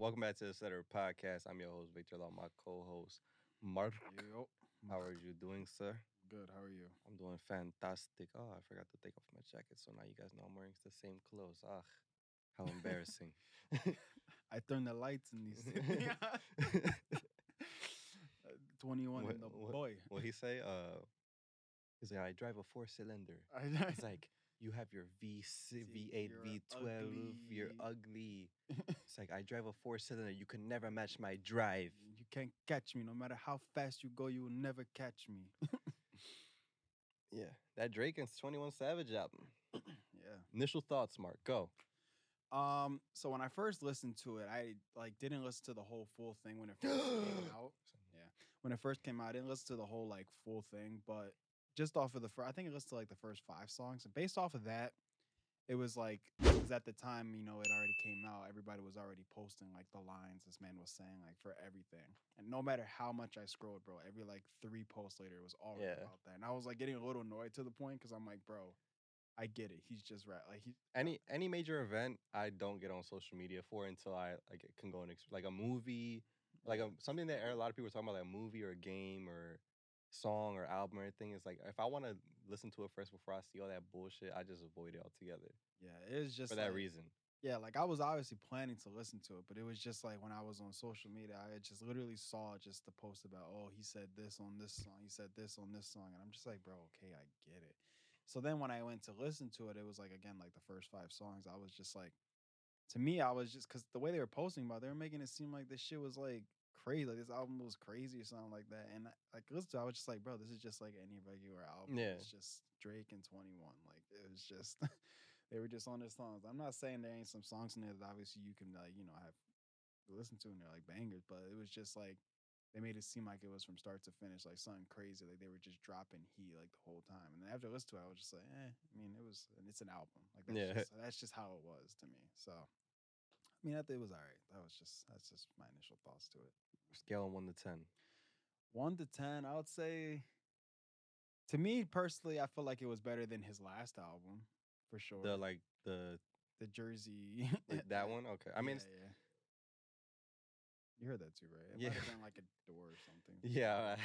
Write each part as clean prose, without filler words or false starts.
Welcome back to the Setter Podcast. I'm your host, Victor Law, my co-host, Mark. Yo, How are you doing, sir? good. How are you? I'm doing fantastic. Oh, I forgot to take off my jacket, so now you guys know I'm wearing the same clothes. Ah, how embarrassing. I turned the lights in these. 21 what, and the what, boy. what he say? He's like, I drive a four-cylinder. He's like, you have your V8, You're V12, you're ugly. ugly. It's like, I drive a four-cylinder. You can never match my drive. You can't catch me. No matter how fast you go, you will never catch me. Yeah, that Drake and 21 Savage album. Yeah. Initial thoughts, Mark. Go. So when I first listened to it, I didn't listen to the whole full thing when it first came out. Yeah. When it first came out, I didn't listen to the whole full thing, but just off of the first, I think I listened to the first 5 songs. And based off of that, it was because at the time, it already came out. Everybody was already posting the lines this man was saying for everything. And no matter how much I scrolled, bro, every 3 posts later, it was already Yeah. about that. And I was getting a little annoyed to the point because I'm like, bro, I get it. He's just right. Any major event I don't get on social media for until I can go and like a movie, something that a lot of people are talking about, like a movie or a game or song or album or anything. It's like if I want to listen to it first before I see all that bullshit, I just avoid it altogether Yeah, it was just for that reason. yeah, I was obviously planning to listen to it, but it was just when I was on social media, I just literally saw just the post about, oh, he said this on this song, he said this on this song, and I'm just like, bro, okay, I get it. So then when I went to listen to it, it was again the first 5 songs. I was just to me, I was just because the way they were posting about, it, they were making it seem like this shit was crazy, this album was crazy or something like that. And listen to it, I was just like, bro, this is just any regular album. Yeah. It's just Drake and 21. It was just they were just on their songs. I'm not saying there ain't some songs in there that obviously you can have listen to and they're bangers, but it was just they made it seem like it was from start to finish, something crazy. They were just dropping heat the whole time. And then after I listened to it, I was just like, eh. I mean, and it's an album. Yeah. That's just how it was to me. So I mean, I think it was all right. That's just my initial thoughts to it. Scale of 1 to 10. 1 to 10, I would say. To me personally, I feel like it was better than his last album, for sure. The Jersey, that one. Okay. I mean, yeah. You heard that too, right? It Yeah. might have been a door or something. Yeah,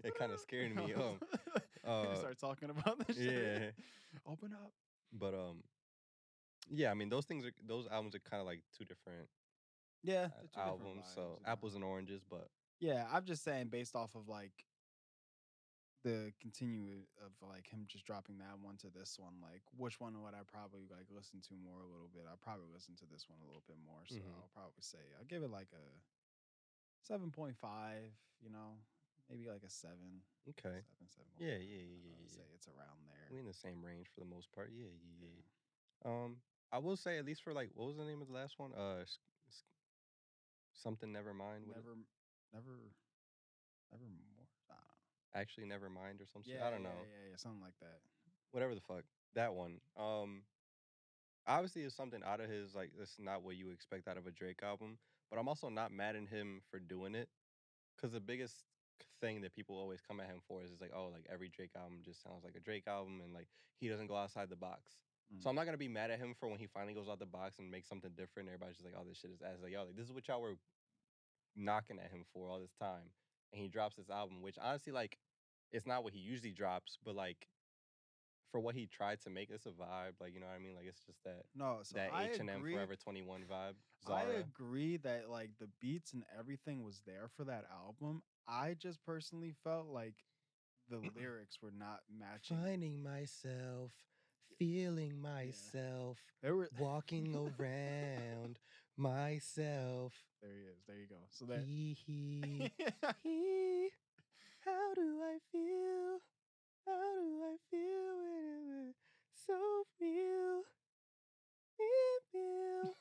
it kind of scared me. Start talking about this. Yeah. Shit. Open up. But yeah, I mean those albums are kind of like two different Yeah, the two different albums, vibes, so apples and oranges. But yeah, I'm just saying based off of the continue of him just dropping that one to this one, which one would I probably listen to more a little bit? I probably listen to this one a little bit more, so Mhm. I'll probably say I'll give it a 7.5. Maybe a 7. Okay. 7. Yeah, I'd say it's around there. We in the same range for the most part. Yeah. Yeah. I will say at least for what was the name of the last one? Something never mind. Never more. I don't know. Actually, never mind or something. Yeah, I don't know. yeah, something like that. Whatever the fuck. That one. Obviously it's something out of his that's not what you expect out of a Drake album. But I'm also not mad at him for doing it. Because the biggest thing that people always come at him for is like, oh, every Drake album just sounds like a Drake album, and he doesn't go outside the box. So I'm not gonna be mad at him for when he finally goes out the box and makes something different. Everybody's just like, oh, this shit is ass. Like, yo, this is what y'all were knocking at him for all this time, and he drops this album, which honestly, it's not what he usually drops, but for what he tried to make, it's a vibe. You know what I mean? It's just that No, so that I H&M agree. Forever 21 vibe. I Zara. agree that the beats and everything was there for that album. I just personally felt like the lyrics were not matching. Finding myself, feeling myself, There were walking around myself. There he is. There you go. So that He. How do I feel? How do I feel when it's so real? Feel.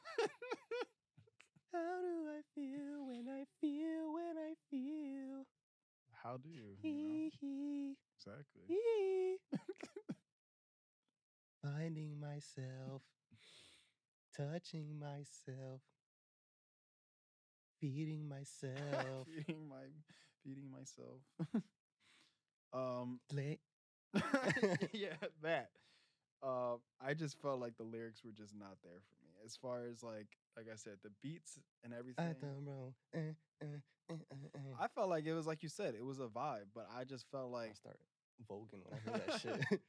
How do I feel when I feel when I feel? How do you? Exactly. Finding myself, touching myself, feeding myself. feeding myself. Play. Yeah, that. I just felt like the lyrics were just not there for me. as far as like I said, the beats and I everything, done wrong. I felt like it was like you said, it was a vibe, but I just felt I like start voguing when I hear that shit.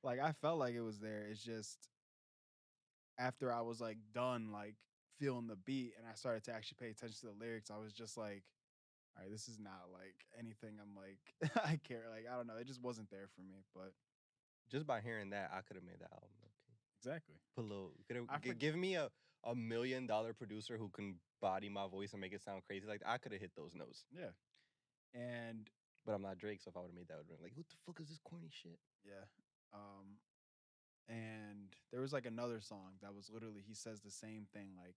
like I felt like it was there. It's just after I was like done like feeling the beat and I started to actually pay attention to the lyrics, I was just like, all right, this is not like anything I'm like I care. Like I don't know, it just wasn't there for me. But Just by hearing that, I could have made that album. Okay, exactly, put a little. I forget. Give me a $1 million producer who can body my voice and make it sound crazy. Like I could have hit those notes. Yeah, and But I'm not Drake, so if I would have made that, I would have been like, what the fuck is this corny shit? yeah, and there was like another song that was literally he says the same thing like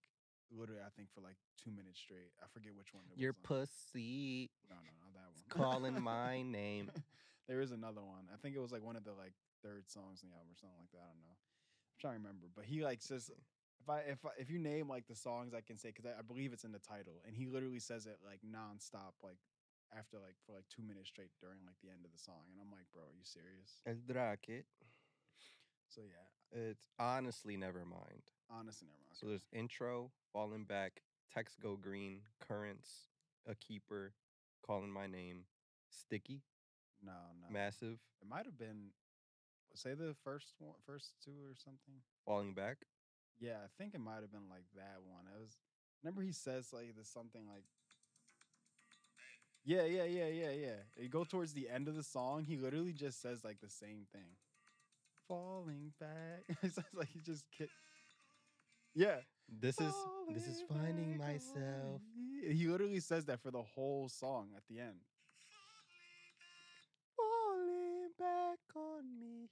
literally I think for like 2 minutes straight. I forget which one it Your was on. pussy No, not that one. calling my name. There is another one. I think it was like one of the like third songs in the album or something like that. I don't know. I'm trying to remember, but he like says if you name like the songs I can say because I believe it's in the title, and he literally says it like nonstop, like after like for like 2 minutes straight during like the end of the song, and I'm like, bro, are you serious? El Drake. So yeah, It's honestly never mind. honestly, never mind. So there's intro, falling back, text go green, currents, a keeper, calling my name, sticky, No, no, massive, it might have been say the first one, first two or something. falling back. Yeah, I think it might have been like that one. It was remember he says like there's something like yeah. You go towards the end of the song, he literally just says like the same thing. Falling back. It's just like he just yeah. This is finding myself. He literally says that for the whole song at the end. Falling back on me.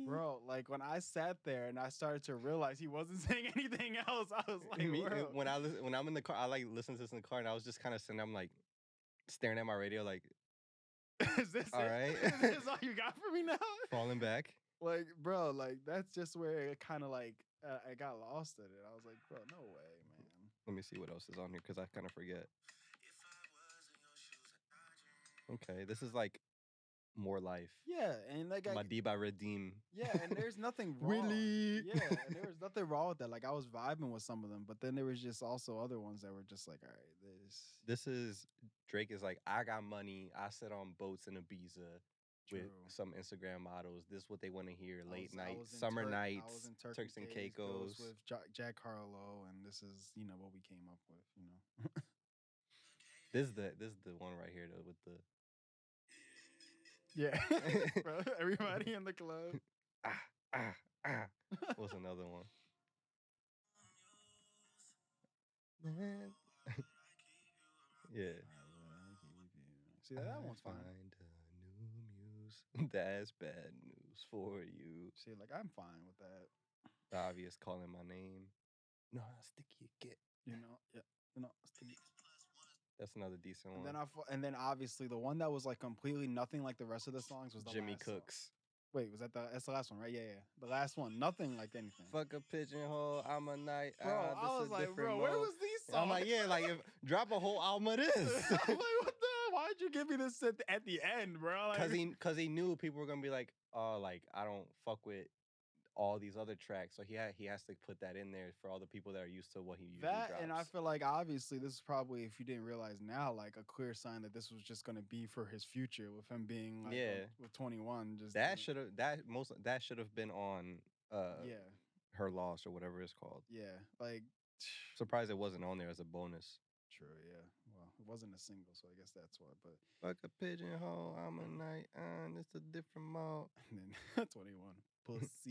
Bro, like when I sat there and I started to realize he wasn't saying anything else, I was like, Me, bro. when I'm in the car, I like listen to this in the car, and I was just kind of sitting. I'm like staring at my radio, like, Is this all it? right, Is this all you got for me now? falling back. Like, bro, like that's just where it kind of like I got lost in it. I was like, bro, no way, man. Let me see what else is on here because I kind of forget. Okay, this is like more life. Yeah, and like I, Madiba Redeem. yeah, and there's nothing wrong. Willie. Yeah, and there was nothing wrong with that. Like I was vibing with some of them, but then there was just also other ones that were just like, all right, This is Drake is like, I got money. I sit on boats in Ibiza with True. some Instagram models. This is what they want to hear. Late I night, was in summer Turk- nights, I was in Turks and Caicos Caicos. with Jack Harlow, and this is what we came up with. This is the one right here though with the Yeah, bro. Everybody in the club. ah ah ah. What's another one? Man. Yeah. See that I one's fine. find a new muse. That's bad news for you. See, like I'm fine with that. The obvious calling my name. No, how sticky it get. Yeah, That's another decent And one. then then obviously the one that was like completely nothing like the rest of the songs was the Jimmy last song. Cooks. Wait, was that's the last one, right? Yeah. The last one, nothing like anything. Fuck a pigeonhole. I'm a night. Bro, I was like, bro, where was these songs? I'm like, yeah, like if, drop a whole album of this. I'm like, what the? Why'd you give me this at the end, bro? Like, Cause he knew people were gonna be like, oh, like I don't fuck with all these other tracks, so he has to put that in there for all the people that are used to what he usually that, drops. and I feel like obviously this is probably, if you didn't realize now, like a clear sign that this was just gonna be for his future with him being like with 21. Just that should have been on yeah, Her Loss or whatever it's called. yeah, like Surprised it wasn't on there as a bonus. true, yeah. Well, it wasn't a single, so I guess that's why. But Fuck a pigeonhole, I'm a night on. It's a different mode. and then 21 pussy.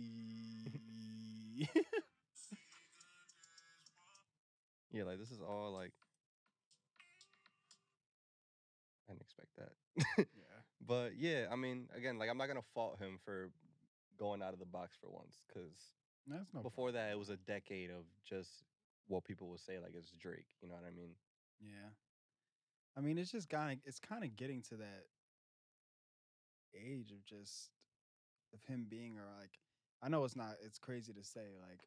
Yeah, like this is all like I didn't expect that. Yeah, But yeah, I mean, again, like I'm not gonna fault him for going out of the box for once, because that's no before problem. that it was a decade of just what people would say like it's Drake. You know what I mean? Yeah, I mean it's just kind of getting to that age of just of him being or like I know it's not it's crazy to say like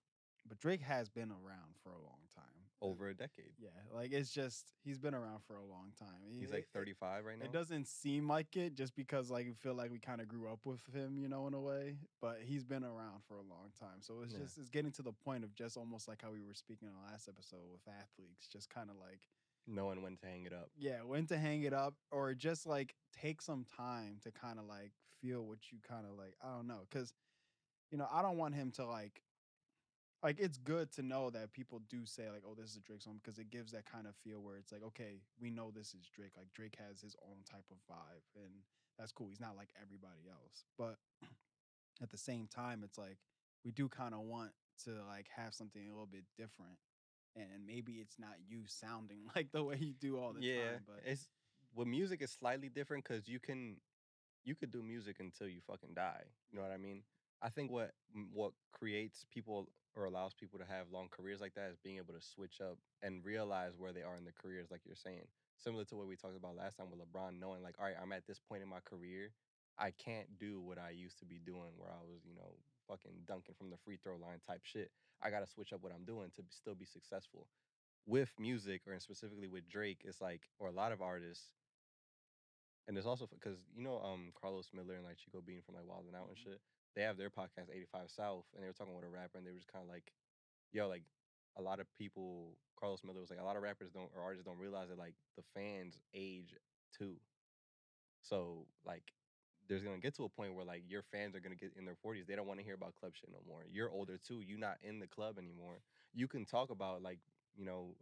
but Drake has been around for a long time. over a decade. Yeah, like it's just he's been around for a long time. He's like 35 right It now. doesn't seem like it just because like we feel like we kind of grew up with him, you know, in a way. But he's been around for a long time. So Yeah. it's getting to the point of just almost like how we were speaking in the last episode with athletes, just kind of like Knowing when to hang it up. yeah, when to hang it up or just like take some time to kind of like feel what you kind of like, I don't know, cuz you know, I don't want him to like it's good to know that people do say like, "Oh, this is a Drake song," because it gives that kind of feel where it's like, okay, we know this is Drake. Like Drake has his own type of vibe, and that's cool. He's not like everybody else, but at the same time, it's like we do kind of want to like have something a little bit different, and maybe it's not you sounding like the way you do all the Yeah, time, but it's with music is slightly different because you could do music until you fucking die. You know what I mean? I think what creates people or allows people to have long careers like that is being able to switch up and realize where they are in their careers, like you're saying. Similar to what we talked about last time with LeBron, knowing like, all right, I'm at this point in my career, I can't do what I used to be doing, where I was, fucking dunking from the free throw line type shit. I gotta switch up what I'm doing to still be successful. With music, or specifically with Drake, it's like, or a lot of artists, and it's also because Carlos Miller and like Chico Bean from like Wild and Out and mhm, shit. They have their podcast 85 South, and they were talking with a rapper, and they were just kind of like, yo, like a lot of people. Carlos Miller was like, a lot of rappers don't or artists don't realize that like the fans age too. So like, there's gonna get to a point where like your fans are gonna get in their 40s. They don't want to hear about club shit no more. You're older too. You're not in the club anymore. You can talk about like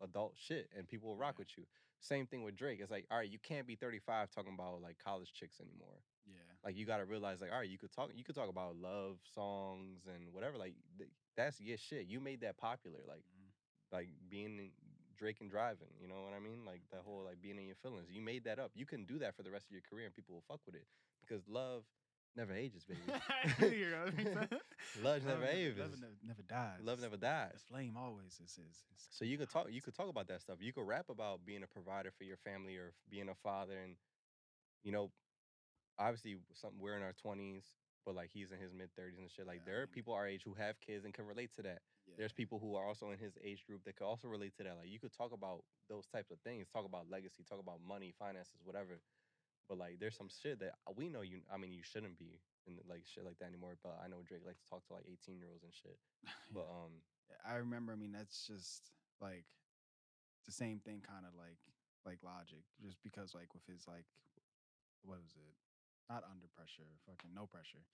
adult shit, and people will rock yeah, with you. Same thing with Drake. It's like, all right, you can't be 35 talking about like college chicks anymore. yeah, Like you got to realize like, all right, you could talk about love songs and whatever. Like that's your shit. You made that popular. mhm, Like being Drake and driving. You know what I mean? Like that whole yeah. like being in your feelings. You made that up. You can do that for the rest of your career, and people will fuck with it because love never ages, baby. I knew you were gonna think that. Love never ages. Never dies. Love never dies. The flame always is So you could talk. You could talk about that stuff. You could rap about being a provider for your family or being a father, and you know obviously we're in our 20s, but like he's in his mid 30s and shit. Like yeah. I there are mean, people our age who have kids and can relate to that. There's yeah, people who are also in his age group that could also relate to that. Like you could talk about those types of things, talk about legacy, talk about money, finances, whatever. But like there's some yeah, shit that we know you. I mean, you shouldn't be in like shit like that anymore. But I know Drake likes to talk to like 18-year-olds and shit. But yeah. Yeah, I remember. I mean, that's just like the same thing, kind of like Logic, just because like with his like what was it? Not under pressure, fucking no pressure,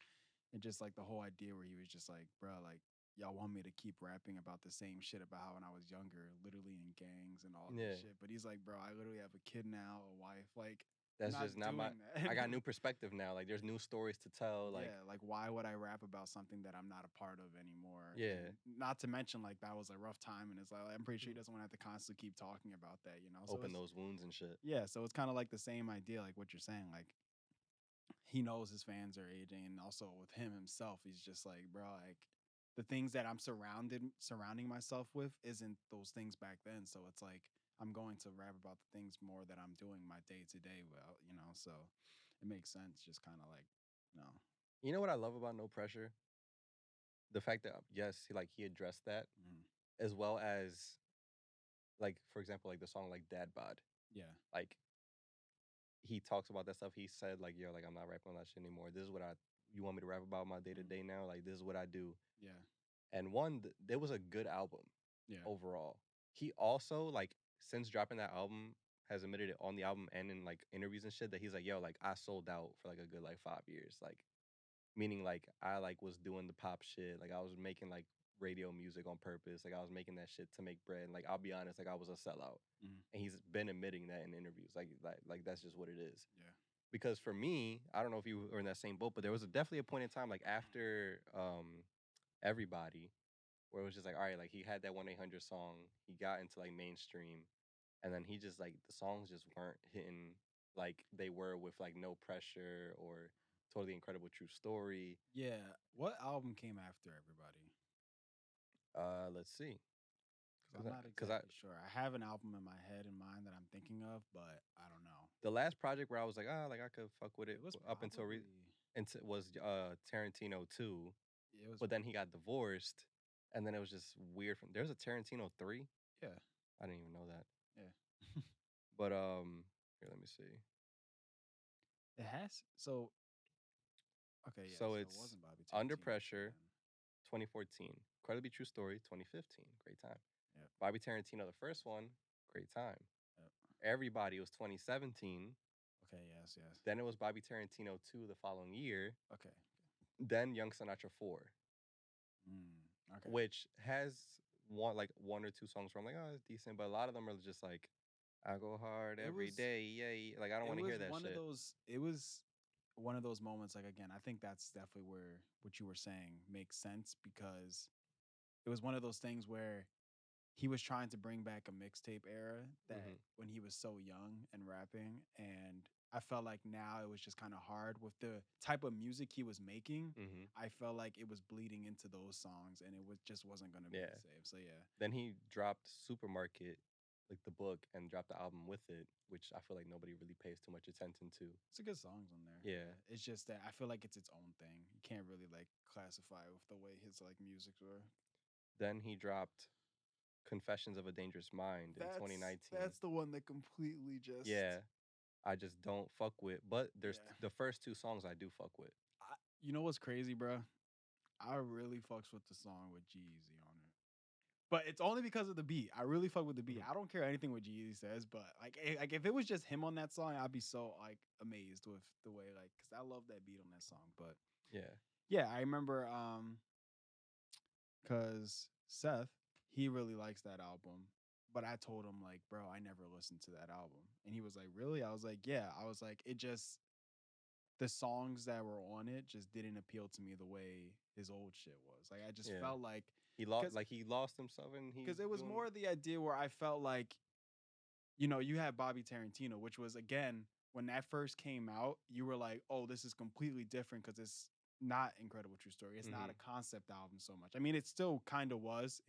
and just like the whole idea where he was just like, bro, like y'all want me to keep rapping about the same shit about how when I was younger, literally in gangs and all this yeah, shit. But he's like, bro, I literally have a kid now, a wife, like. I'm that's not just not my. doing that. I got new perspective now. Like there's new stories to tell. Like Yeah, like why would I rap about something that I'm not a part of anymore? yeah, And not to mention like that was a rough time and it's like I'm pretty sure he doesn't want to have to constantly keep talking about that, you know. So open it's those wounds and shit. yeah, so it's kind of like the same idea like what you're saying like he knows his fans are aging and also with him himself he's just like bro like the things that I'm surrounding myself with isn't those things back then, so it's like I'm going to rap about the things more that I'm doing my day to day well, you know, so it makes sense just kind of like no. You know what I love about No Pressure? The fact that yes, he addressed that, Mhm. as well as like for example, like the song like Dad Bod. Yeah. Like he talks about that stuff. He said like, yo, like I'm not rapping on that shit anymore. This is what I you want me to rap about my day to Mhm. day now? Like this is what I do. Yeah. And one, there was a good album Yeah. overall. He also like since dropping that album has admitted it on the album and in like interviews and shit that he's like, yo, like I sold out for like a good like 5 years. Like meaning like I like was doing the pop shit. Like I was making like radio music on purpose. Like I was making that shit to make bread. And like I'll be honest, like I was a sellout. Mhm. And he's been admitting that in interviews. Like that's just what it is. Yeah. Because for me, I don't know if you were in that same boat, but there was definitely a point in time like after everybody where it was just like, all right, like he had that 1-800 song, he got into like mainstream, and then he just like the songs just weren't hitting like they were with like No Pressure or Totally Incredible True Story. Yeah. What album came after Everybody? Let's see. Because I'm not Cause I exactly sure. I have an album in my head in mind that I'm thinking of, but I don't know. the last project where I was like, ah, like I could fuck with it It was up until probably was Tarantino 2, it was but then he got divorced and then it was just weird. From there's a Tarantino 3. Yeah, I didn't even know that. yeah. But here, let me see. It has so okay, yeah. So So it it's wasn't Bobby Under Tarantino two Pressure, then. 2014. Incredibly True Story, 2015. Great time. Yep, Bobby Tarantino, the first one, great time. yep. Everybody was 2017. Okay, yes, yes. Then it was Bobby Tarantino 2 the following year. Okay, Then Young Sinatra 4, okay. which has one or two songs where I'm like, oh, it's decent, but a lot of them are just like, I go hard It every was day, yay. Like I don't it want to hear was that one of shit. those. It was one of those moments. Like again, I think that's definitely where what you were saying makes sense because it was one of those things where he was trying to bring back a mixtape era that Hmm. when he was so young and rapping, and I felt like now it was just kind of hard with the type of music he was making. Hmm. I felt like it was bleeding into those songs and it was just wasn't going to be Yeah. the same. So yeah. Then he dropped Supermarket, like the book, and dropped the album with it, which I feel like nobody really pays too much attention to. It's a good songs on there. Yeah. Yeah. It's just that I feel like it's its own thing. You can't really like classify with the way his like music were. Then he dropped Confessions of a Dangerous Mind in That's 2019. the one that completely just Yeah. I just don't fuck with, but there's yeah. the first two songs I do fuck with. You know what's crazy, bro? I really fucks with the song with G-Eazy on it. But it's only because of the beat. I really fuck with the beat. Mhm. I don't care anything what G-Eazy says, but like if it was just him on that song, I'd be so like amazed with the way like cuz I love that beat on that song. But Yeah. yeah, I remember cuz Seth, he really likes that album. But I told him like, "Bro, I never listened to that album." And he was like, "Really?" I was like, "Yeah." I was like, "It just the songs that were on it just didn't appeal to me the way his old shit was. Like I just Yeah. felt like He lost himself and he's because it was doing more the idea where I felt like, you know, you had Bobby Tarantino, which was again when that first came out, you were like, oh, this is completely different because it's not Incredible True Story. It's not Mhm. a concept album so much. I mean, it still kind of was.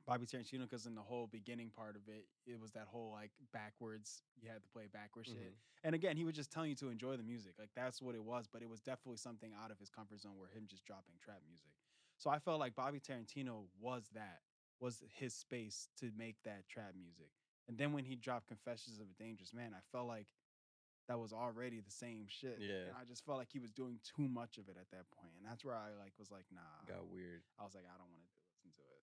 Bobby Tarantino, because in the whole beginning part of it, it was that whole like backwards, you had to play backwards shit. Mhm. And again, he was just telling you to enjoy the music. Like that's what it was, but it was definitely something out of his comfort zone where him just dropping trap music. So I felt like Bobby Tarantino was that, was his space to make that trap music. And then when he dropped Confessions of a Dangerous Man, I felt like that was already the same shit. Yeah. And I just felt like he was doing too much of it at that point. And that's where I like was like, nah, Got weird. I was like, I don't want to listen to it.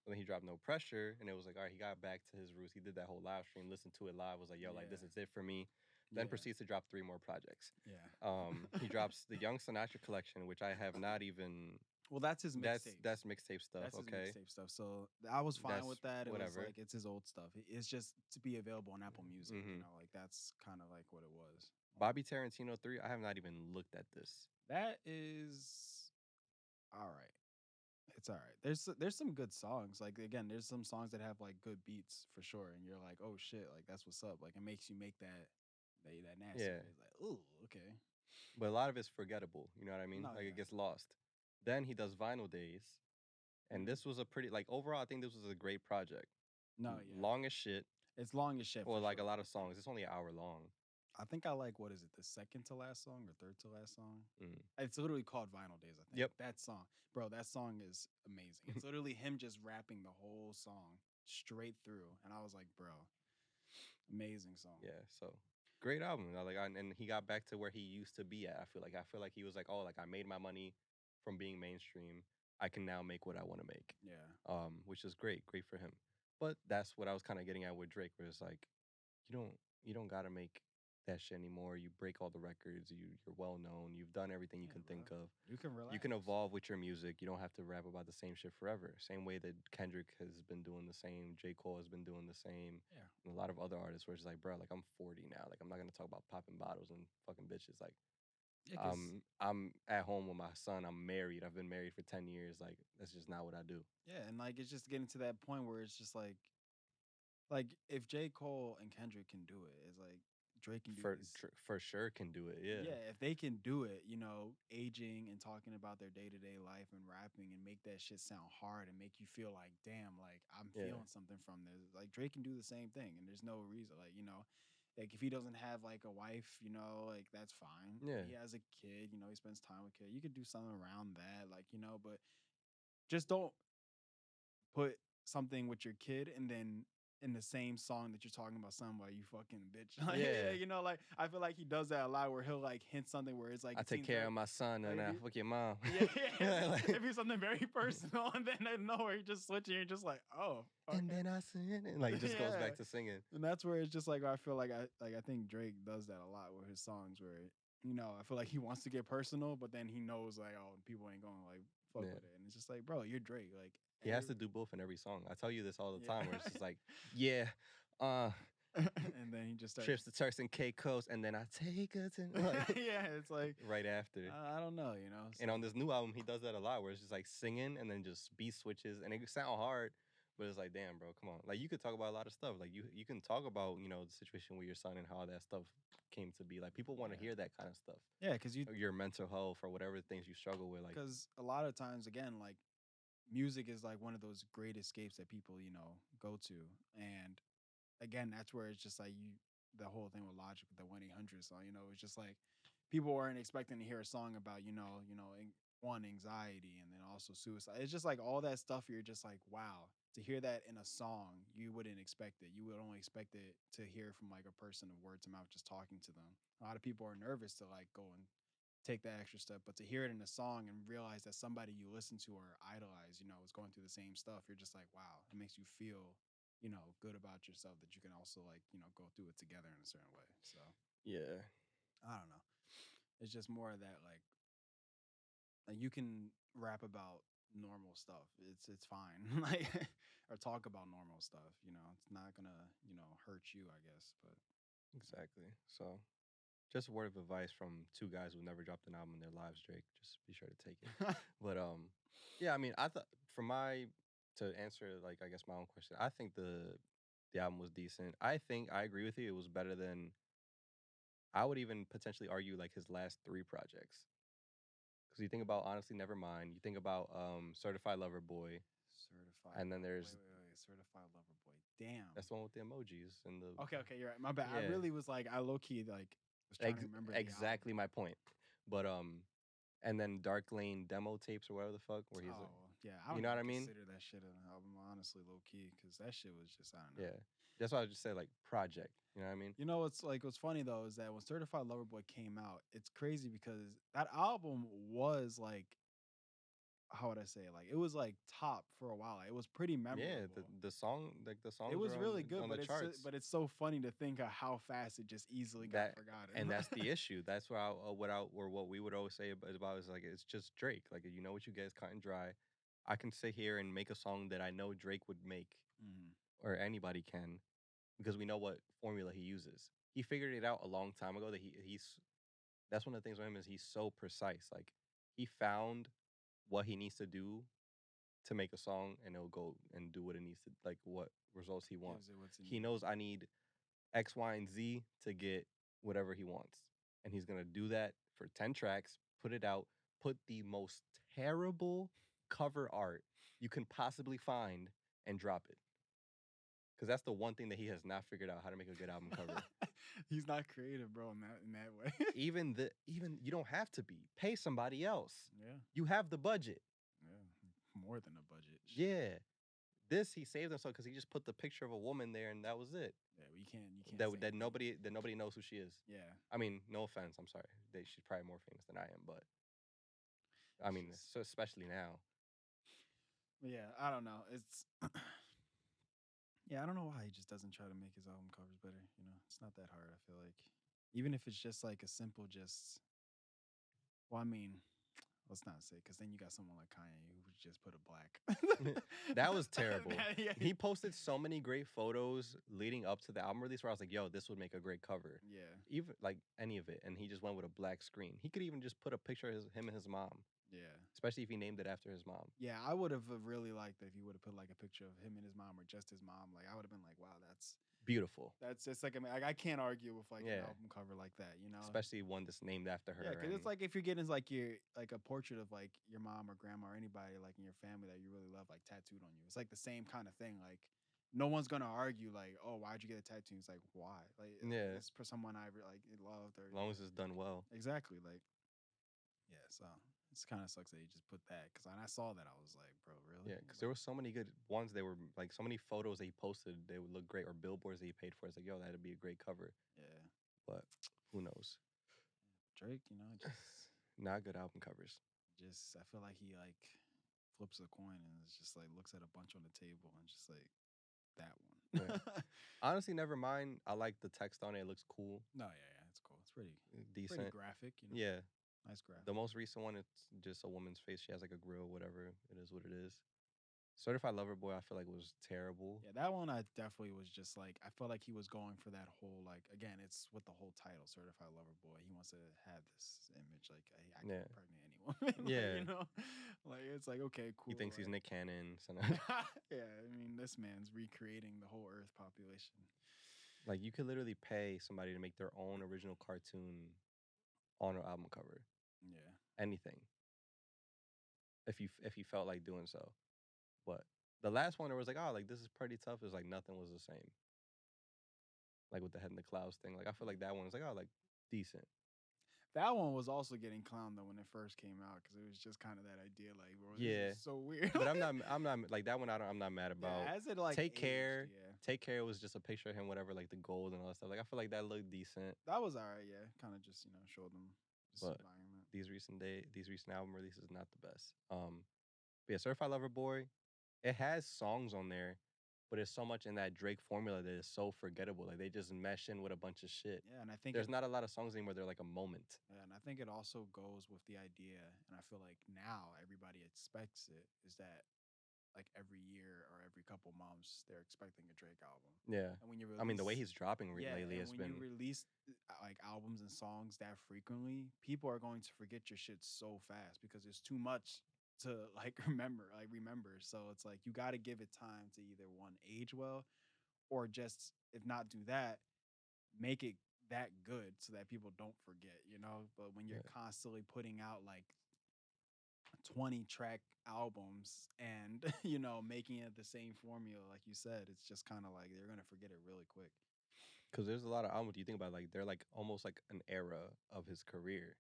And then he dropped No Pressure, and it was like, all right, he got back to his roots. He did that whole live stream, listened to it live, was like, yo, like this Yeah. is it for me. Then Yeah. proceeds to drop three more projects. Yeah. He drops the Young Sinatra collection, which I have not even. Well, that's his mixtapes. That's mixtape stuff. That's his Okay, mixtape stuff. So I was fine that's with that. It was whatever. like it's his old stuff. It's just to be available on Apple Music. You Hmm. know, like that's kind of like what it was. Bobby Tarantino 3. I have not even looked at this. That is all right. It's all right. There's some good songs. Like again, there's some songs that have like good beats for sure, and you're like, oh shit, like that's what's up. Like it makes you make that nasty Yeah, face. Like, oh, okay. but a lot of it's forgettable. You know what I mean? No, Like it yeah. gets lost. Then he does Vinyl Days, and Mm. this was a pretty like overall. I think this was a great project. No, yeah. Long as shit. It's long as shit Or for like a sure. lot of songs. It's only an hour long. I think I like what is it, the second to last song or third to last song? Mm. It's literally called Vinyl Days, I think. Yep. That song, bro, that song is amazing. It's literally him just rapping the whole song straight through. And I was like, bro, amazing song. Yeah. So great album. And he got back to where he used to be at. I feel like he was like, oh, like I made my money from being mainstream. I can now make what I want to make. Yeah. Which is great for him. But that's what I was kind of getting at with Drake, where it's like, you don't you don't gotta make that shit anymore. You break all the records. You're well known. You've done everything you Yeah, can bro. think of. You can You relax. can evolve with your music. You don't have to rap about the same shit forever. Same way that Kendrick has been doing the same, J. Cole has been doing the same, Yeah. and a lot of other artists where it's like, bro, like I'm 40 now. Like I'm not gonna talk about popping bottles and fucking bitches. Like Yeah, because I'm at home with my son. I'm married. I've been married for 10 years. Like that's just not what I do. yeah, and like it's just getting to that point where it's just like if J. Cole and Kendrick can do it, it's like Drake can do these. For sure can do it. Yeah. Yeah, if they can do it, you know, aging and talking about their day to day life and rapping and make that shit sound hard and make you feel like, damn, like I'm Yeah. feeling something from this. Like Drake can do the same thing, and there's no reason, like you know, like if he doesn't have like a wife, you know, like that's fine. Yeah. He has a kid, you know, he spends time with kid. You could do something around that, like you know, but just don't put something with your kid and then in the same song that you're talking about somebody you fucking bitch. Like, yeah, Yeah. you know, like I feel like he does that a lot where he'll like hint something where it's like I it take seems care very of my son like and if I you, fuck your mom. yeah, yeah, Like, if it's something very personal and then out of nowhere you're just switching, you're just like, oh, and okay. then I sin, and like he just goes Yeah. back to singing. And that's where it's just like I feel like I think Drake does that a lot with his songs where you know I feel like he wants to get personal, but then he knows like oh people ain't gonna like fuck Yeah. with it, and it's just like bro you're Drake like He has to do both in every song. I tell you this all the yeah, time, where it's just like, yeah, uh, and then he just starts trips to Turks and Caicos, and then I take it to like yeah it's like right after. I don't know you know And so on this new album, he does that a lot, where it's just like singing and then just beat switches, and it sound hard, but it's like, damn, bro, come on. Like you could talk about a lot of stuff. Like you can talk about the situation with your son and how that stuff came to be. Like people want to yeah hear that kind of stuff, yeah because you or your mental health or whatever things you struggle with. Like because a lot of times again like music is like one of those great escapes that people you know go to and again, that's where it's just like you the whole thing with Logic with the 1-800 song, you know, it's just like people weren't expecting to hear a song about, one anxiety and then also suicide. It's just like all that stuff you're just like, wow, to hear that in a song, you wouldn't expect it. You would only expect it to hear from like a person of word to mouth just talking to them. A lot of people are nervous to like go and take that extra step, but to hear it in a song and realize that somebody you listen to or idolize, you know, is going through the same stuff, you're just like, wow, it makes you feel good about yourself that you can also like, go through it together in a certain way. So yeah, I don't know. It's just more of that like you can rap about normal stuff. It's fine. Like or talk about normal stuff, It's not gonna, hurt you, I guess. But exactly. So just a word of advice from two guys who never dropped an album in their lives, Drake. Just be sure to take it. But yeah, I mean, I thought for my to answer like I guess my own question, I think the album was decent. I think I agree with you. It was better than I would even potentially argue like his last three projects. Because you think about honestly, Nevermind. You think about Certified Lover Boy, certified and then lover there's wait. Certified lover boy. Damn. that's the one with the emojis and the Okay, you're right. My bad. I yeah, really was like I low key like was trying to remember the album. exactly my point. But and then Dark Lane demo tapes or whatever the fuck, where he's Oh yeah, I you don't know what even I mean? consider that shit an album, honestly, low key, because that shit was just I don't know. Yeah, that's why I just said like project. You know what I mean? You know what's funny though is that when Certified Lover Boy came out, it's crazy because that album was like how would I say it? Like it was like top for a while. Like, it was pretty Yeah, memorable. the song like the It songs was are really good, on the charts. but it's so funny to think of how fast it just easily got That and forgotten. that's the issue. That's what or what we would always say about is like it's just Drake. Like you know what you get is cut and dry. I can sit here and make a song that I know Drake would make Mhm. or anybody can because we know what formula he uses. He figured it out a long time ago that he's that's one of the things with him is he's so precise. Like he found what he needs to do to make a song and it'll go and do what it needs to like what results he wants. Gives it what's He in. knows I need X, Y, and Z to get whatever he wants. And he's gonna do that for 10 tracks, put it out, put the most terrible cover art you can possibly find and drop it. Because that's the one thing that he has not figured out how to make a good album cover. He's not creative, bro, in that way. Even you don't have to be. Pay somebody else. Yeah, You have the budget. yeah, more than a budget. Shit. Yeah. This he saved himself because he just put the picture of a woman there and that was it. Yeah, you can't That say that anything. nobody knows who she is. Yeah, I mean, no offense. I'm sorry. She's probably more famous than I am, but I it's mean, just so especially now. yeah. I don't know. It's yeah. I don't know why he just doesn't try to make his album covers better. It's not that hard. I feel like even if it's just like a simple just. Well, I mean, let's not say because then you got someone like Kanye who would just put a black. That was terrible. Yeah, He posted so many great photos leading up to the album release where I was like, yo, this would make a great cover. yeah, Even like any of it. And he just went with a black screen. He could even just put a picture of him and his mom, yeah. especially if he named it after his mom. Yeah, I would have really liked if he would have put like a picture of him and his mom or just his mom. Like I would have been like, wow, Beautiful. that's just like I mean, like, I can't argue with like an Yeah. album cover like that. Especially one that's named after her. Yeah, because it's And like if you're getting like your like a portrait of like your mom or grandma or anybody like in your family that you really love like tattooed on you. It's like the same kind of thing. Like no one's gonna argue like, oh, why'd you get a tattoo? It's like why? Like yeah, it's for someone I like loved or as long as it's done well. exactly like yeah. So It's kind of sucks that he just put that because when I saw that, I was like, bro, really? Yeah, because there were so many good ones. They were like so many photos that he posted. They would look great, or billboards that he paid for. It's like, yo, that'd be a great cover. Yeah, But who knows? Drake, Not good album covers. I feel like he like flips a coin and it's just like looks at a bunch on the table and just like that Yeah. one. Honestly, never mind. I like the text on it. It looks cool, No, yeah, it's cool. It's pretty decent. graphic, Yeah. nice graphic. The most recent one, it's just a woman's face. She has like a grill, whatever. It is what it is. Certified Lover Boy, I feel like was terrible. Yeah, that one I definitely was just like I felt like he was going for that whole like again, it's with the whole title, Certified Lover Boy. He wants to have this image like I can Yeah. impregnate anyone. Like, Yeah. like it's like okay, cool. He thinks he's like- Nick Cannon. So yeah, I mean this man's recreating the whole Earth population. like you could literally pay somebody to make their own original cartoon on an album cover. Yeah. Anything. If you felt like doing so. But the last one, it was like, oh, like this is pretty tough. It's like nothing was the same. Like with the head in the clouds thing. Like I feel like that one was like, oh, like decent. That one was also getting clowned though when it first came out because it was just kind of that idea like, bro, this Yeah. is so weird. But I'm not like that one. I'm not mad about. Yeah, as it like Take aged, Care. Yeah, Take Care was just a picture of him, whatever, like the gold and all that stuff. Like I feel like that looked decent. that was alright. Yeah, kind of just showed them this But environment. these recent album releases not the best. But yeah, Certified Lover Boy, it has songs on there, but it's so much in that Drake formula that is so forgettable. Like they just mesh in with a bunch of shit. Yeah, and I think There's not a lot of songs anymore. They're like a moment. yeah, and I think it also goes with the idea, and I feel like now everybody expects it is that like every year or every couple months they're expecting a Drake album. Yeah. And when you I mean, the way release- he's dropping yeah, lately and has when been. you release like albums and songs that frequently, people are going to forget your shit so fast because there's too much to like remember. So it's like you got to give it time to either one age well or just if not do that, make it that good so that people don't forget. But when you're Yeah. constantly putting out like 20 track albums and making it the same formula like you said, it's just kind of like they're gonna forget it really quick. Because there's a lot of albums you think about, like they're like almost like an era of his career.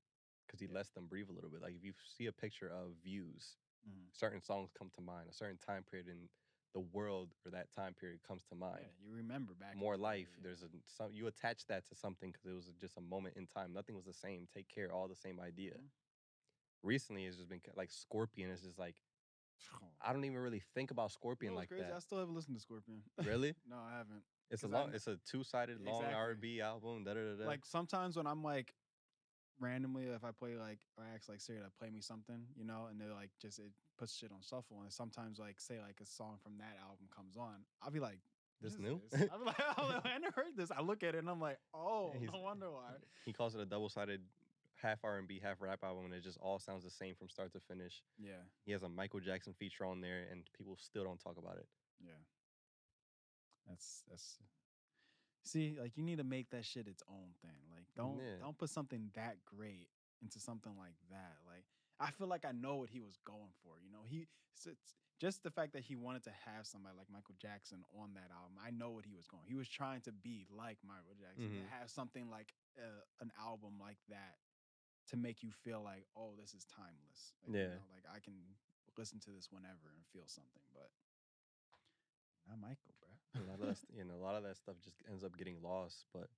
Because he Yeah. lets them breathe a little bit. Like if you see a picture of Views, Mhm. certain songs come to mind. A certain time period in the world or that time period comes to mind. Yeah, you remember back in More the day, life. yeah. There's some you attach that to something because it was just a moment in time. Nothing was the same. Take Care, all the same idea. Mhm. Recently, it's just been like Scorpion. It's just like I don't even really think about Scorpion what's like crazy? that. I still haven't listened to Scorpion. Really? No, I haven't. It's a 'Cause I long. kn- It's a two-sided long Exactly. R&B album. Da da da. Like sometimes when I'm like randomly, if I play like or I ask like Siri to play me something, and they're like just it puts shit on shuffle, and sometimes like say like a song from that album comes on, I'll be like, This "What is new? this?" I'll be like, I never heard this. I look at it and I'm like, oh, He's- no wonder why. He calls it a double-sided, half R&B, half rap album, and it just all sounds the same from start to finish. Yeah, He has a Michael Jackson feature on there, and people still don't talk about it. yeah. That's see, like you need to make that shit its own thing. Like Yeah. don't put something that great into something like that. Like I feel like I know what he was going for. It's just the fact that he wanted to have somebody like Michael Jackson on that album. I know what he was going. He was trying to be like Michael Jackson to Mhm. have something like an album like that to make you feel like, oh, this is timeless. Like, Yeah. like I can listen to this whenever and feel something. But not Michael, bro. A lot of that, a lot of that stuff just ends up getting lost. But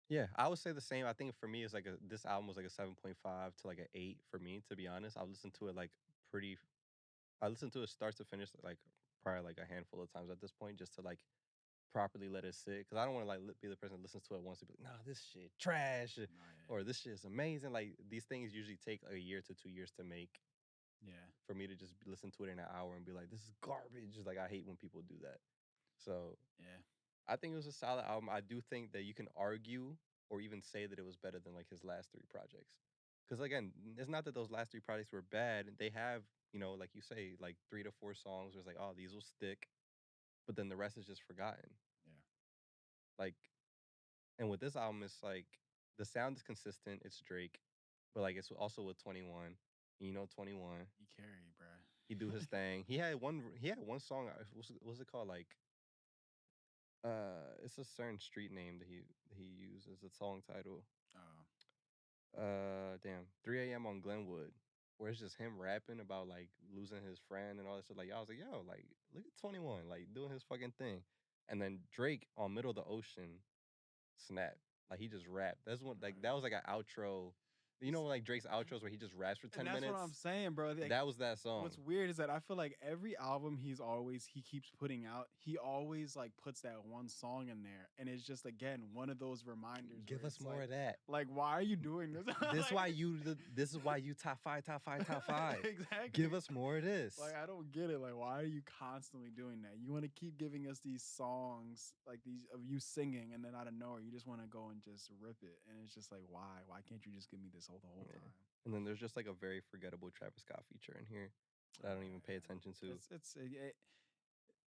yeah, I would say the same. I think for me, it's like this album was like a 7.5 to like an 8 for me. To be honest, I listened to it like pretty. I listened to it start to finish like probably like a handful of times at this point, just to like properly let it sit. Because I don't want to like be the person that listens to it once and be like, nah, this shit trash, Nah, yeah. or this shit is amazing. Like these things usually take a year to 2 years to make. Yeah. For me to just listen to it in an hour and be like, this is garbage. Like I hate when people do that. So Yeah. I think it was a solid album. I do think that you can argue or even say that it was better than like his last three projects. Because again, it's not that those last three projects were bad. They have, like you say, like 3 to 4 songs where it's like, oh, these will stick. But then the rest is just forgotten. Yeah. Like, and with this album, it's like the sound is consistent. It's Drake. But like it's also with 21. 21. He carry, bruh. He do his thing. He had one song. What's it called? Like it's a certain street name that he used as a song title. Oh. Damn, 3 a.m. on Glenwood. where it's just him rapping about like losing his friend and all that stuff. Like I was like, yo, like look at 21, like doing his fucking thing. And then Drake on Middle of the Ocean snap. Like he just rapped. That's one like Right. that was like an outro. You know S- like Drake's outros where he just raps for And 10 that's what minutes? I'm saying, bro. Like, That was that song. what's weird is that I feel like every album he keeps putting out, he always like puts that one song in there, and it's just again one of those reminders where Give us it's more of that. like why are you doing this? This Like, why you this is why you top five, top five, top five. exactly. Give us more of this. Like I don't get it. Like why are you constantly doing that? You want to keep giving us these songs like these of you singing, and then out of nowhere you just want to go and just rip it, and it's just like why? Why can't you just give me this the whole Yeah. time? And then there's just like a very forgettable Travis Scott feature in here that I don't even pay attention to.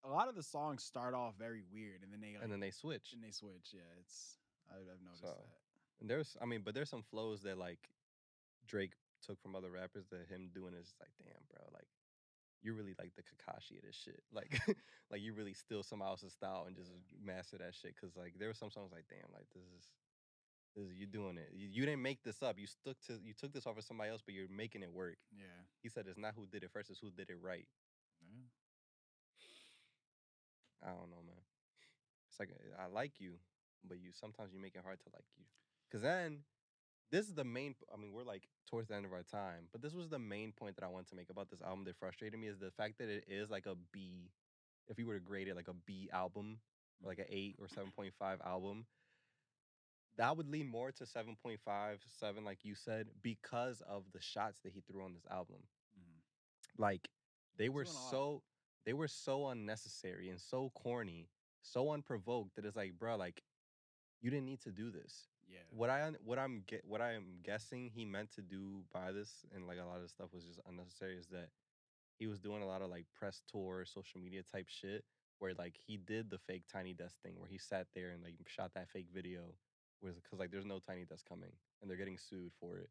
A lot of the songs start off very weird, and then And then they switch. and they switch. Yeah, I've noticed So that. and there's I mean, but there's some flows that like Drake took from other rappers that him doing is just like, damn, bro, like you really like the Kakashi of this shit. Like like you really steal somebody else's style and just master that shit. Cause like there were some songs like, damn, like this is you doing it. You didn't make this up. You took this off of somebody else, but you're making it work. Yeah. He said it's not who did it first, it's who did it right. Yeah. I don't know, man. It's like I like you, but you sometimes you make it hard to like you. Cause then this is the main. I mean, we're like towards the end of our time, but this was the main point that I wanted to make about this album that frustrated me is the fact that it is like a B. If you were to grade it like a B album, or like an 8 or 7.5 album, that would lean more to 7.5, 7, like you said, because of the shots that he threw on this album. Mhm. Like they He's were doing a lot. so they were so unnecessary and so corny, so unprovoked that it's like, bro, like you didn't need to do this. Yeah. What I am guessing he meant to do by this, and like a lot of stuff was just unnecessary, is that he was doing a lot of like press tour, social media type shit, where like he did the fake Tiny Desk thing, where he sat there and like shot that fake video, was because like there's no Tiny Desk coming, and they're getting sued for it.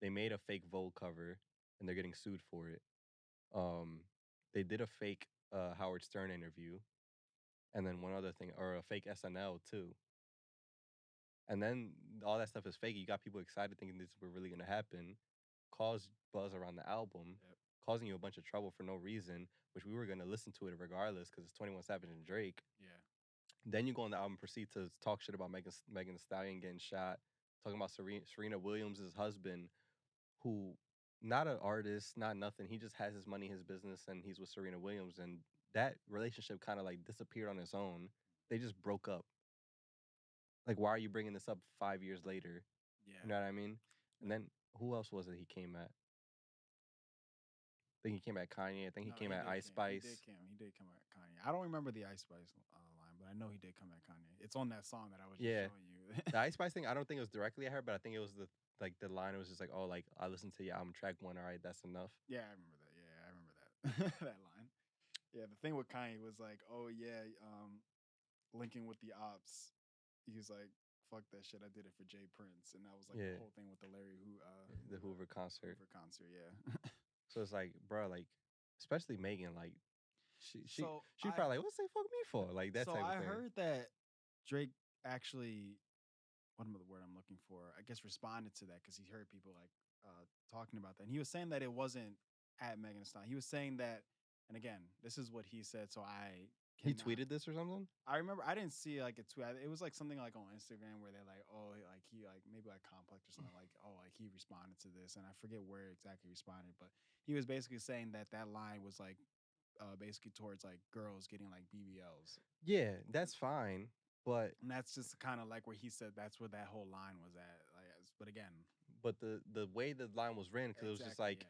They made a fake Vogue cover, and they're getting sued for it. Um, they did a fake Howard Stern interview, and then one other thing, or a fake SNL too. And then all that stuff is fake. You got people excited thinking this was really gonna happen, cause buzz around the album, Yep. causing you a bunch of trouble for no reason, which we were gonna listen to it regardless because it's 21 Savage and Drake. Yeah. Then you go on the album, proceed to talk shit about Megan Thee Stallion getting shot, talking about Serena Williams' husband, who not an artist, not nothing. He just has his money, his business, and he's with Serena Williams. And that relationship kind of like disappeared on its own. They just broke up. Like, why are you bringing this up 5 years later? You Yeah. know what I mean? And then who else was it he came at? I think he came at Kanye. I think he No, came at Ice Spice. He did come at Kanye. I don't remember the Ice Spice line, but I know he did come at Kanye. It's on that song that I was just Yeah. showing you. The Ice Spice thing, I don't think it was directly at her, but I think it was the line was just like, oh, like I listened to your album track one, all right, that's enough. Yeah, I remember that. Yeah, I remember that. That line. Yeah, the thing with Kanye was like, oh yeah, linking with the ops. He was like, fuck that shit. I did it for Jay Prince, and that was like the Yeah. whole thing with the The Hoover concert. Hoover concert. Yeah. So it's like, bro, like, especially Megan, like, So she probably like, what's they fuck me for? Like that so type of I thing. heard that Drake actually, what am the word I'm looking for? I guess responded to that because he heard people like talking about that, and he was saying that it wasn't at Megan Thee Stallion. He was saying that, and again, this is what he said. So I He cannot. tweeted this or something? I remember I didn't see like a tweet. It was like something like on Instagram where they're like, oh, like he like maybe like Complex or something like, oh, like he responded to this, and I forget where exactly he responded, but he was basically saying that that line was like basically towards like girls getting like BBLs, Yeah, that's fine. But and that's just kind of like where he said that's where that whole line was at. Like, but again, the way the line was written, because it was just exactly, like,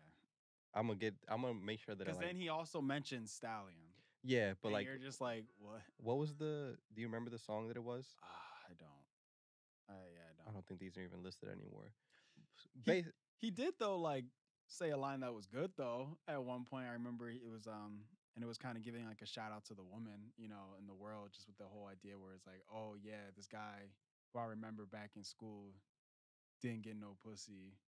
I'm gonna make sure that I because like then he also mentioned Stallion, yeah, but and like you're just like, what was do you remember the song that it was? I don't. Yeah, I I don't. don't think these are even listed anymore. He Bas- he did though like say a line that was good though. At one point I remember it was and it was kind of giving like a shout out to the woman, you know, in the world just with the whole idea where it's like, "Oh yeah, this guy who I remember back in school didn't get no pussy."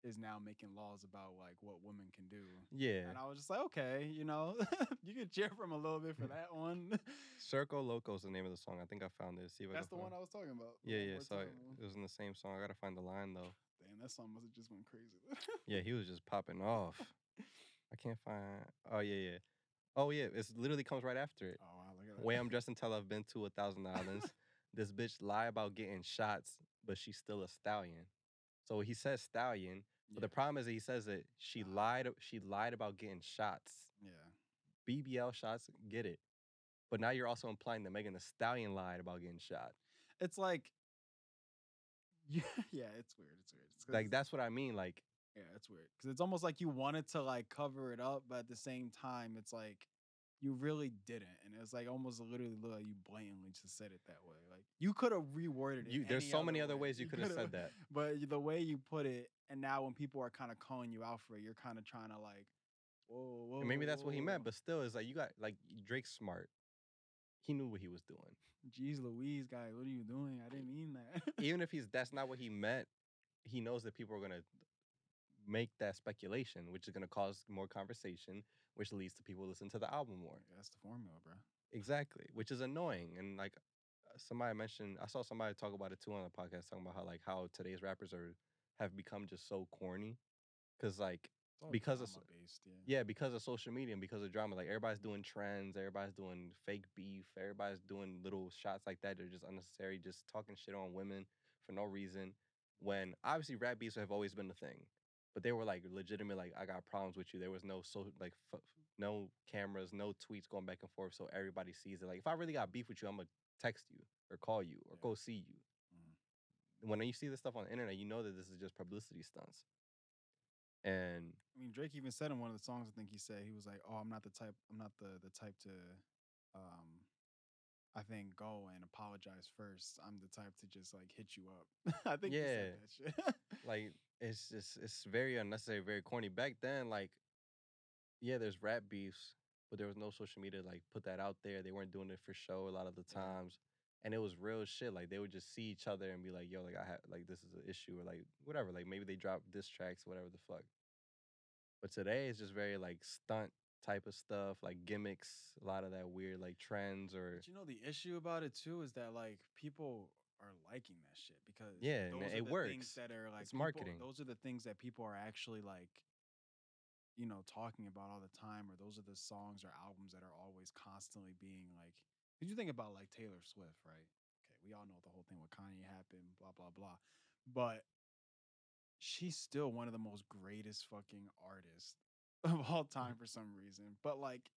is now making laws about like what women can do. Yeah. And I was just like, okay, you know, you can cheer for him a little bit for that one. Circo Loco is the name of the song. I think I found it. See if I can That's the find. one I was talking about. The Yeah, one yeah. more So time. it was in the same song. I gotta find the line though. Damn, that song must have just went crazy. Yeah, he was just popping off. I can't find. Oh yeah, yeah. Oh yeah, it literally comes right after it. Oh wow, look at Way I'm that. dressed until I've been to 1,000 islands. This bitch lie about getting shots, but she's still a stallion. So he says stallion, but Yeah. the problem is that he says that she lied. She lied about getting shots. Yeah. BBL shots, get it. But now you're also implying that Megan the Stallion lied about getting shot. It's like yeah, yeah, it's weird. It's weird. It's 'cause Like that's what I mean. Like yeah, it's weird. Cause it's almost like you wanted to like cover it up, but at the same time, it's like you really didn't. And it's like almost literally look like you blatantly just said it that way. Like you could have reworded it there's any so other many other way. ways you could have coulda- said that. but the way you put it, and now when people are kind of calling you out for it, you're kind of trying to like, whoa, whoa, And maybe that's what he meant, whoa. but still, it's like you got like Drake's smart. He knew what he was doing. Jeez Louise, guy, what are you doing? I didn't mean that. Even if that's not what he meant, he knows that people are gonna make that speculation, which is gonna cause more conversation, which leads to people listen to the album more. Yeah, that's the formula, bro. Exactly, which is annoying. And like somebody mentioned, I saw somebody talk about it too on the podcast, talking about how today's rappers have become just so corny, because like It's all because of drama based, yeah. yeah, because of social media and because of drama, like everybody's doing trends, everybody's doing fake beef, everybody's doing little shots like that. They're just unnecessary, just talking shit on women for no reason. When obviously rap beefs have always been the thing, but they were like legitimate. Like I got problems with you. There was no no cameras, no tweets going back and forth, so everybody sees it. Like if I really got beef with you, I'm gonna text you or call you or Yeah. go see you. Mhm. When you see this stuff on the internet, you know that this is just publicity stunts. And I mean, Drake even said in one of the songs, I think he said he was like, "Oh, I'm not the type. I'm not the type to, I think go and apologize first. I'm the type to just like hit you up." I think he said yeah, that shit. like it's very unnecessary, very corny. Back then, like yeah, there's rap beefs, but there was no social media to like put that out there. They weren't doing it for show a lot of the Yeah. times. And it was real shit. Like they would just see each other and be like, yo, like I have like this is an issue or like whatever. Like maybe they drop diss tracks, whatever the fuck. But today it's just very like stunt type of stuff, like gimmicks, a lot of that weird like trends or But you know the issue about it too is that like people are liking that shit because yeah, and those are it the things works. that are like It's people. marketing. Those are the things that people are actually like, you know, talking about all the time, or those are the songs or albums that are always constantly being like. Did you think about like Taylor Swift, right? Okay, we all know the whole thing with Kanye happened, blah blah blah, but she's still one of the most greatest fucking artists of all time for some reason. But like,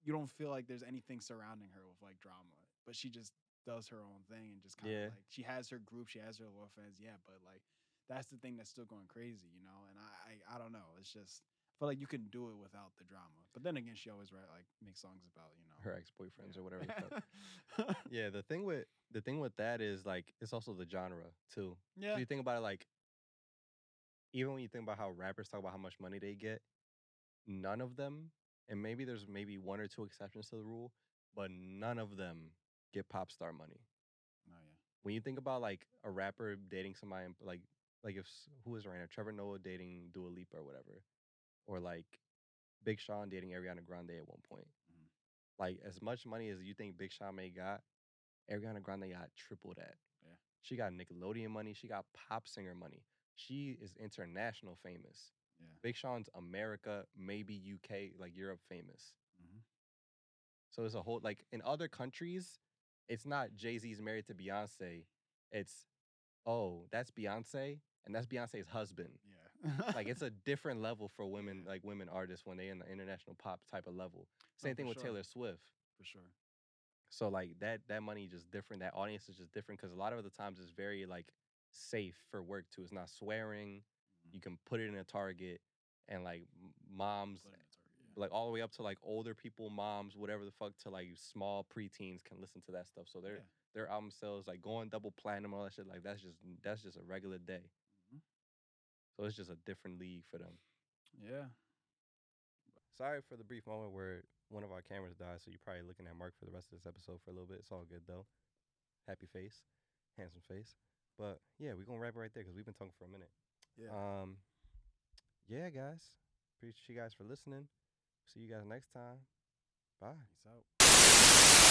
you don't feel like there's anything surrounding her with like drama, but she just does her own thing and just kind of Yeah. like she has her group, she has her loyal fans, yeah. But like, that's the thing that's still going crazy, you know. And I don't know. It's just I feel like you can do it without the drama. But then again, she always write like make songs about Her ex-boyfriends or whatever the fuck. yeah. Yeah, the thing with that is like it's also the genre too. Yeah. So you think about it like even when you think about how rappers talk about how much money they get, none of them, and maybe there's maybe one or two exceptions to the rule, but none of them get pop star money. Oh yeah. When you think about like a rapper dating somebody like if who is right now, Trevor Noah dating Dua Lipa or whatever, or like Big Sean dating Ariana Grande at one point. Mhm. Like as much money as you think Big Sean may got, Ariana Grande got triple that. Yeah. She got Nickelodeon money. She got pop singer money. She is international famous. Yeah. Big Sean's America, maybe UK, like Europe famous. Mhm. So it's a whole like in other countries, it's not Jay-Z's married to Beyonce. It's oh, that's Beyonce and that's Beyonce's husband. Yeah. Like it's a different level for women, Yeah. like women artists when they in the international pop type of level. No, Same for thing with sure. Taylor Swift. For sure. So like that money just different. That audience is just different because a lot of the times it's very like safe for work too. It's not swearing. Mhm. You can put it in a target, and like moms, Put in the target, yeah. like all the way up to like older people, moms, whatever the fuck, to like small preteens can listen to that stuff. So Yeah. their album sales like going double platinum, all that shit. Like that's just a regular day. Mhm. So it's just a different league for them. Yeah. Sorry for the brief moment where one of our cameras died, so you're probably looking at Mark for the rest of this episode for a little bit. It's all good though. Happy face, handsome face. But yeah, we're gonna wrap it right there because we've been talking for a minute. Yeah. Um, yeah, guys. Appreciate you guys for listening. See you guys next time. Bye. Peace out.